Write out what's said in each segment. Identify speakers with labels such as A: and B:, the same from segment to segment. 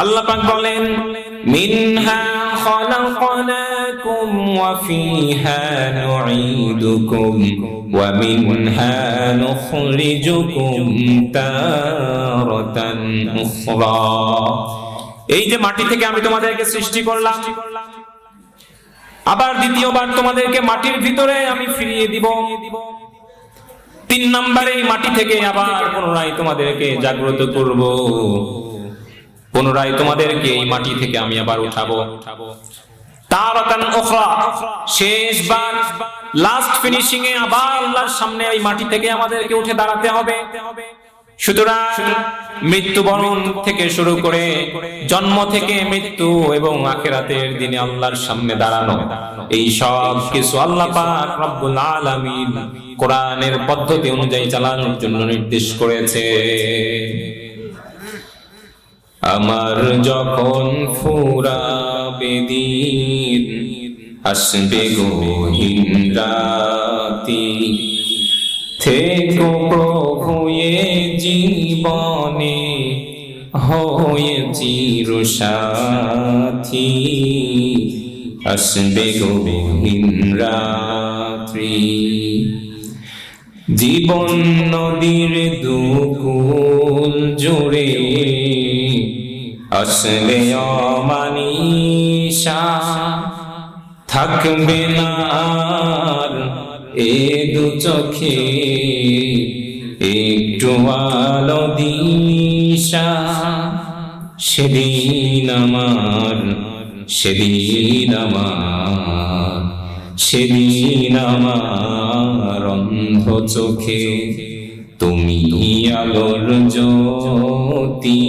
A: আল্লাহ পাক বলেন মিনহা খালাকনাকুম ওয়া ফিহা নুঈদুকুম ওয়া মিনহা নুখরিজুকুম তারাতান উখরা। এই যে মাটি থেকে আমি তোমাদেরকে সৃষ্টি করলাম, আবার দ্বিতীয়বার তোমাদেরকে মাটির ভিতরে আমি ফিরিয়ে দিব। 3 নম্বরে এই মাটি থেকে আবার পুনরায় তোমাদেরকে জাগ্রত করব, পুনরায় তোমাদেরকে এই মাটি থেকে আমি আবার উঠাবো। তারাতান উখরা, শেষবার লাস্ট ফিনিশিং এ আবার আল্লাহর সামনে এই মাটি থেকে আমাদেরকে উঠে দাঁড়াতে হবে। সুতরাং মৃত্যুবরণ থেকে শুরু করে জন্ম থেকে মৃত্যু এবং আখিরাতের দিনে আল্লাহর সামনে দাঁড়ানো, এই সব কিছু আল্লাহ পাক রব্বুল আলামিন কোরআনের পদ্ধতি অনুযায়ী চালানোর জন্য নির্দেশ করেছে। আমার যখন ফুরাবে দিন, আসবে গহীন রাতি, থেকো প্রভু এ জীবনে হয়ে চিরসাথী, আসবে গহীন রাত্রি। জীবন নদীর দুকুল জুড়ে আসবে অমানিশা, থাকবে না আর এ দু চোখে একটু আলো দিশা। সেদিন আমার, সেদিন আমার, সেদিন আমার অন্ধ চোখে তুমি আলোর জ্যোতি,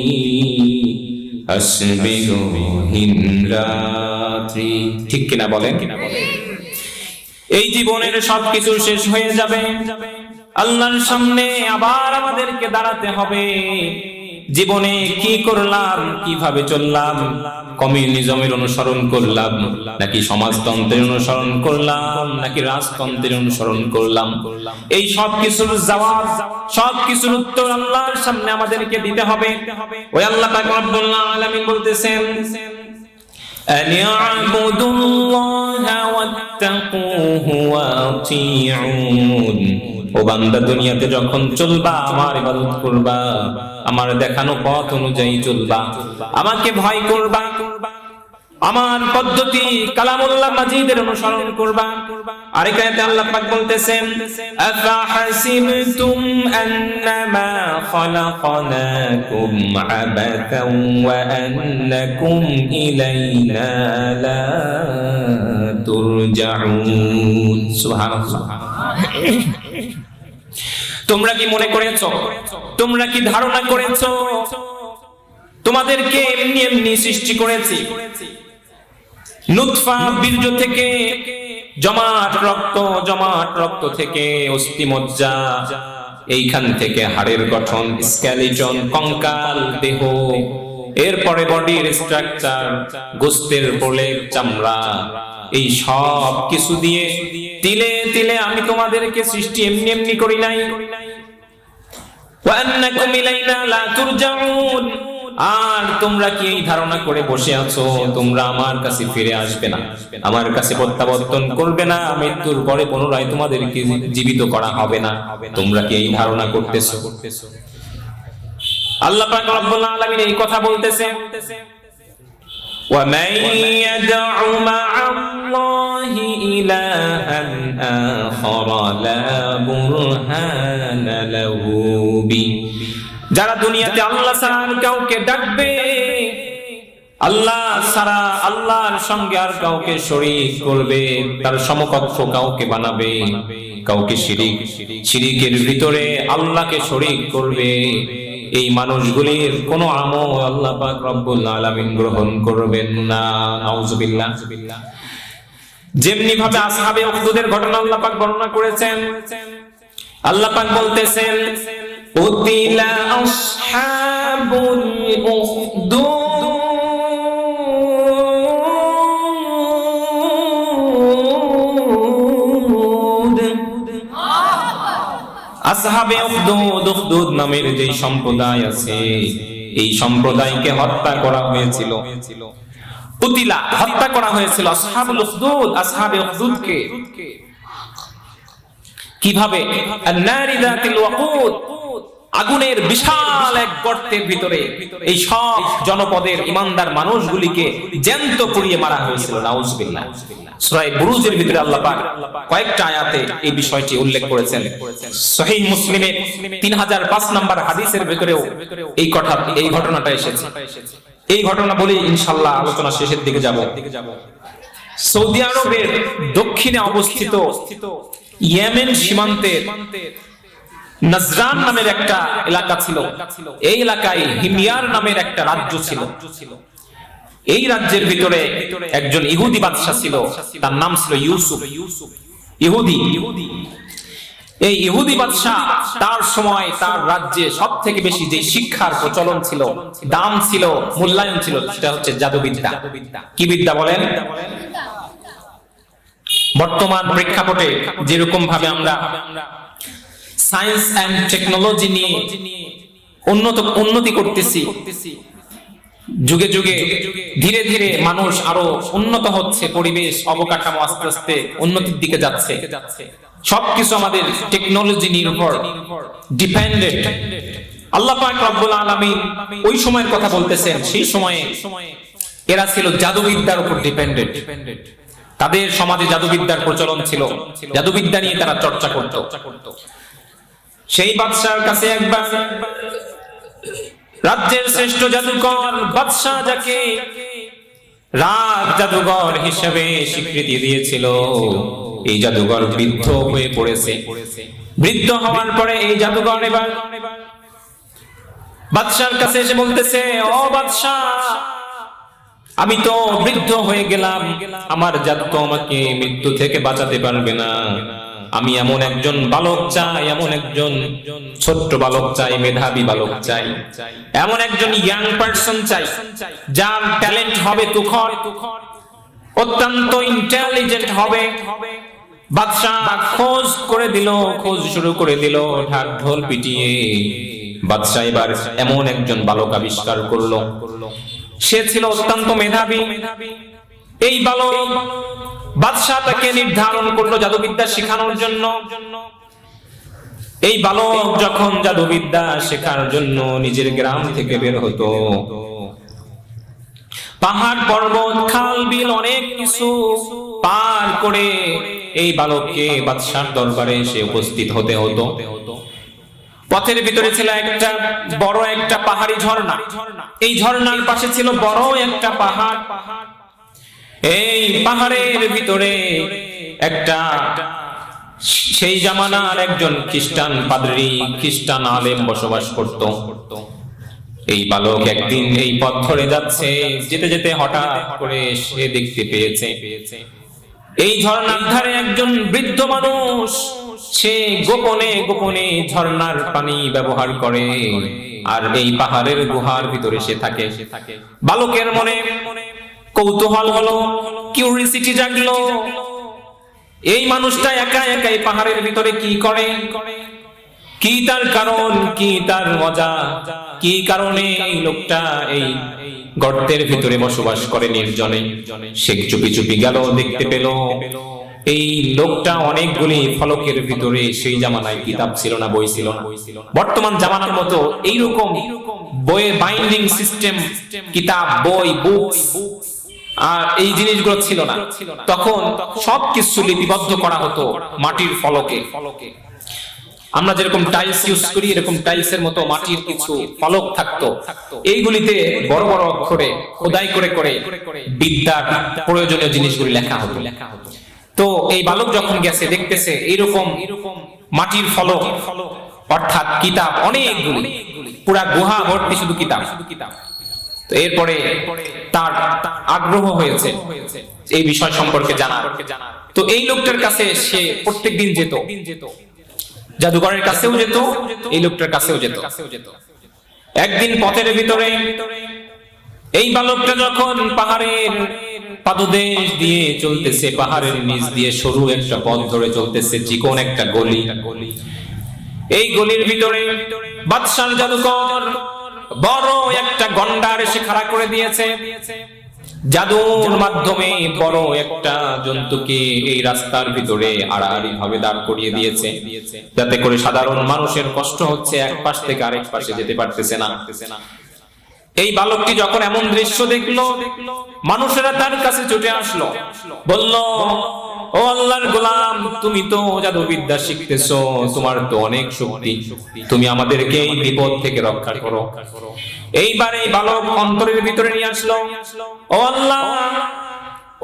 A: আসবে গহীন রাত্রি। ঠিক কিনা বলেন? এই জীবনের সবকিছু শেষ হয়ে যাবে, আল্লাহর সামনে আবার আমাদেরকে দাঁড়াতে হবে। জীবনে কি করলাম, কিভাবে চললাম, কমিউনিজমের অনুসরণ করলাম নাকি সমাজতন্ত্রের অনুসরণ করলাম নাকি রাজতন্ত্রের অনুসরণ করলাম, এই সব কিছুর জবাব, সব কিছুর উত্তর আল্লাহর সামনে আমাদেরকে দিতে হবে। ওই আল্লাহ পাক রব্বুল আলামিন বলতেছেন أن يعبدوا الله واتقوه وأطيعون। ও বান্দা, দুনিয়াতে যখন চলবা আমার ইবাদত করবা, আমার দেখানো পথ অনুযায়ী চলবা, আমাকে ভয় করবা, আমার পদ্ধতি কালামুল্লাহ মাজিদের অনুসরণ করবা। আরেক আয়াতে আল্লাহ পাক বলতেছেন আফাহাসিবতুম আন্নামা খালাকনাকুম আবাতান ওয়া আন্নাকুম ইলাইনা লা তুরজাউন। সুবহানাল্লাহ। তোমরা কি মনে করেছো, তোমরা কি ধারণা করেছো তোমাদেরকে এমনি এমনি সৃষ্টি করেছি? নুতফা বীর্য থেকে জমাট রক্ত, জমাট রক্ত থেকে অস্থি মজ্জা, এইখান থেকে হাড়ের গঠন, স্কেলিটন, কঙ্কাল দেহ, এরপরে বডির স্ট্রাকচার, গোস্তের প্রলেপ, চামড়া, এই সব কিছু দিয়ে তিলে তিলে আমি তোমাদেরকে সৃষ্টি এমনি এমনি করি নাই। ওয়া আন্নাকুম ইলাইনা লা তুরজাউন। আর তোমরা কি এই ধারণা করে বসে আছো তোমরা আমার কাছে ফিরে আসবে না, আমার কাছে প্রত্যাবর্তন করবে না, মৃত্যুর পরে পুনরায় তোমাদেরকে জীবিত করা হবে না? তোমরা কি এই ধারণা করতেছো? আল্লাহ পাক রব্বুল আলামিন এই কথা বলতেছে وَمَن يَدْعُ مَعَ اللَّهِ إِلَٰهًا آخَرَ لَا بُرْهَانَ لَهُ بِهِ। যারা দুনিয়াতে আল্লাহ ছাড়া আর কাউকে ডাকবে, আল্লাহ ছাড়া আল্লাহর সঙ্গে আর কাউকে শরীক করবে, তার সমকক্ষ কাউকে বানাবে, কাউকে শিরিক, শিরিকের ভিতরে আল্লাহকে শরীক করবে, এই মানুষগুলির কোনো আমল আল্লাহ পাক রব্বুল আলামিন গ্রহণ করবেন না। নাউজুবিল্লাহ। যেমনি ভাবে আসহাবে উখদুদের ঘটনা আল্লাহ পাক বর্ণনা করেছেন, আল্লাহ পাক বলতেছেন উতিলা আসহাবুল উখদুদ আসহাবে উখদুদ, উখদুদ নামের যে সম্প্রদায় আছে এই সম্প্রদায়কে হত্যা করা হয়েছিল। কুতিলা, হত্যা করা হয়েছিল আসহাবুল উখদুদ, আসহাবে উখদুদকে। কিভাবে? আন-নারি যাতিল ওয়াকুদ, আগুনের বিশাল এক গর্তের ভিতরে এই সব জনপদের ঈমানদার মানুষগুলিকে জ্যান্ত পুড়িয়ে মারা হয়েছিল। নাউজুবিল্লাহ। সূরা বুরুজের ভিতরে আল্লাহ পাক কয়েকটা আয়াতে এই বিষয়টি উল্লেখ করেছেন। সহিহ মুসলিমের 3005 নম্বর হাদিসের ভিতরেও এই ঘটনাটা এসেছে। এই ঘটনা বলি ইনশাআল্লাহ আলোচনা শেষের দিকে যাব। সৌদি আরবের দক্ষিণে অবস্থিত ইয়েমেন সীমান্তের নাজরান নামের একটা এলাকা ছিল। এই এলাকায় হিমিয়ার নামের একটা রাজ্য ছিল। এই রাজ্যের ভিতরে একজন ইহুদি বাদশা ছিল, তার নাম ছিল ইউসুফ। ইহুদি। এই ইহুদি বাদশা তার সময় তার রাজ্যে সবথেকে বেশি যে শিক্ষার প্রচলন ছিল, দাম ছিল, মূল্যায়ন ছিল, সেটা হচ্ছে জাদুবিদ্যা। কি বিদ্যা বলেন? বর্তমান প্রেক্ষাপটে যেরকম ভাবে আমরা সায়েন্স এন্ড টেকনোলজি নিয়ে উন্নতি করতেছি, যুগে যুগে ধীরে ধীরে মানুষ আরো উন্নত হচ্ছে, পরিবেশ অবকাঠামো আস্তে আস্তে উন্নতির দিকে যাচ্ছে। সবকিছু আমাদের টেকনোলজি নির্ভর, ডিপেন্ডেন্ট। আল্লাহ পাক রব্বুল আলামিন ওই সময়ের কথা বলতেছেন, সেই সময়ে এরা ছিল জাদুবিদ্যার উপর ডিপেন্ডেন্ট। তাদের সমাজে জাদুবিদ্যার প্রচলন ছিল, জাদুবিদ্যা নিয়ে তারা চর্চা করত। সেই বাদশার কাছে একবার রাজ্যের শ্রেষ্ঠ জাদুকর বাদশা, যাকে রাজ জাদুকর হিসেবে স্বীকৃতি দিয়েছিল, এই জাদুকর বৃদ্ধ হয়ে পড়েছে। বৃদ্ধ হওয়ার পরে এই জাদুকর এবার বাদশার কাছে এসে বলতেছে, ও বাদশা, আমি তো বৃদ্ধ হয়ে গেলাম, আমার জাদু তো আমাকে মৃত্যু থেকে বাঁচাতে পারবে না। আমি এমন একজন বালক চাই, এমন একজন ছোট্ট বালক চাই, মেধাবী বালক চাই, এমন একজন ইয়াং পারসন চাই যার ট্যালেন্ট হবে তুখর, অত্যন্ত ইন্টেলিজেন্ট হবে। বাদশাহ খোঁজ শুরু করে দিল, ঢাক ঢোল পিটিয়ে বাদশাহ এবার এমন একজন বালক আবিষ্কার করলো। সে ছিল অত্যন্ত মেধাবী। এই বালক বাদশাহ তাকে নির্ধারণ করলো জাদুবিদ্যা শেখানোর জন্য। এই বালক যখন জাদুবিদ্যা শেখার জন্য নিজের গ্রাম থেকে বের হতো, পাহাড় পর্বত খাল বিল অনেক কিছু পার করে এই বালককে বাদশার দরবারে এসে উপস্থিত হতে হতো। পথের ভিতরে ছিল একটা বড় একটা পাহাড়ি ঝর্ণা। এই ঝর্ণার পাশে ছিল বড় একটা পাহাড়। এই পাহাড়ের ভিতরে একটা সেই জামানার একজন খ্রিস্টান পাদ্রী, খ্রিস্টান আলেম বসবাস করত। এই বালক একদিন এই পথ ধরে যাচ্ছে, যেতে যেতে হঠাৎ করে সে দেখতে পেয়েছে এই ঝর্ণার ধারে একজন বৃদ্ধ মানুষ, সে গোপনে গোপনে ঝর্ণার পানি ব্যবহার করে, আর এই পাহাড়ের গুহার ভিতরে সে থাকে। বালকের মনে কৌতূহল হলো, কিউরিসিটি জাগলো, এই মানুষটা একা একা এই পাহাড়ের ভিতরে কি করে, কি তার কারণ, কি তার মজা, কি কারণে এই লোকটা এই গর্তের ভিতরে বসবাস করে নির্জনে। সে চুপি চুপি গেল, দেখতে পেল এই লোকটা অনেকগুলি ফলকের ভিতরে, সেই জামানায় কিতাব ছিল না, বই ছিল না। বর্তমান জামানার মতো এইরকম বইয়ে বাইন্ডিং সিস্টেম, কিতাব, বই, বুকস আর এই জিনিসগুলো ছিল না। তখন সবকিছু লিপিবদ্ধ করা হতো মাটির ফলকে। আমরা যেরকম টাইলস ইউজ করি, এরকম টাইলসের মতো মাটির কিছু ফলক থাকতো। এইগুলিতে বড় বড় অক্ষরে খোদাই করে করে বিদ্যার প্রয়োজনীয় জিনিসগুলি লেখা হতো। তো এই বালক যখন গেছে, দেখতেছে এইরকম মাটির ফলক, অর্থাৎ কিতাব অনেকগুলি, পুরা গুহা ভর্তি শুধু কিতাব। তো এরপরে তার আগ্রহ হয়েছে এই বিষয় সম্পর্কে জানার। তো এই লোকটার কাছে সে প্রত্যেকদিন যেত, জাদুঘরের কাছেও যেত, এই লোকটার কাছেও যেত। একদিন পথের ভিতরে এই বালকটা যখন পাহাড়ের পাদদেশ দিয়ে চলতেছে, পাহাড়ের নিচ দিয়ে সরু একটা পথ ধরে চলতেছে, চিকন একটা গলি। এই গলির ভিতরে বাদশার জাদুকর বড় একটা গন্ডার এসে খাড়া করে দিয়েছে। জাদুর মাধ্যমে বড় একটা জন্তুকে এই রাস্তার ভিতরে আড়াআড়ি ভাবে দাঁড় করিয়ে দিয়েছে, যাতে করে সাধারণ মানুষের কষ্ট হচ্ছে, এক পাশ থেকে আরেক পাশে যেতে পারতেছে না। এই বালকটি যখন এমন দৃশ্য দেখলো, মানুষেরা তার কাছে ছুটে আসলো, বলল, ও আল্লাহর গোলাম, তুমি তো জাদুবিদ্যা শিখতেছো, তোমার তো অনেক শক্তি, তুমি আমাদেরকে এই বিপদ থেকে রক্ষা করো। এইবার এই বালক অন্তরের ভিতরে নিয়ে আসলো, ও আল্লাহ,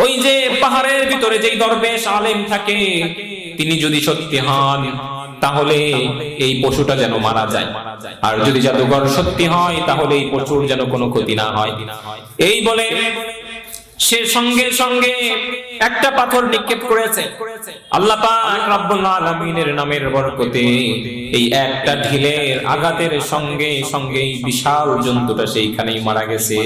A: ওই যে পাহাড়ের ভিতরে যেই দরবেশ আলেম থাকে, তিনি যদি সত্যি হন তাহলে এই পশুটা যেন মারা যায়, আর যদি জাদুঘর সত্যি হয় তাহলে এই পশুর যেন কোনো ক্ষতি না হয়। এই বলে সে সঙ্গে সঙ্গে একটা পাথর নিক্ষেপ করেছে। আল্লাহ পাক রব্বুল আলামিনের নামের বরকতে এই একটা ঢিলের আঘাতের সঙ্গে সঙ্গে বিশাল জন্তুটা সেইখানেই মারা গেছে।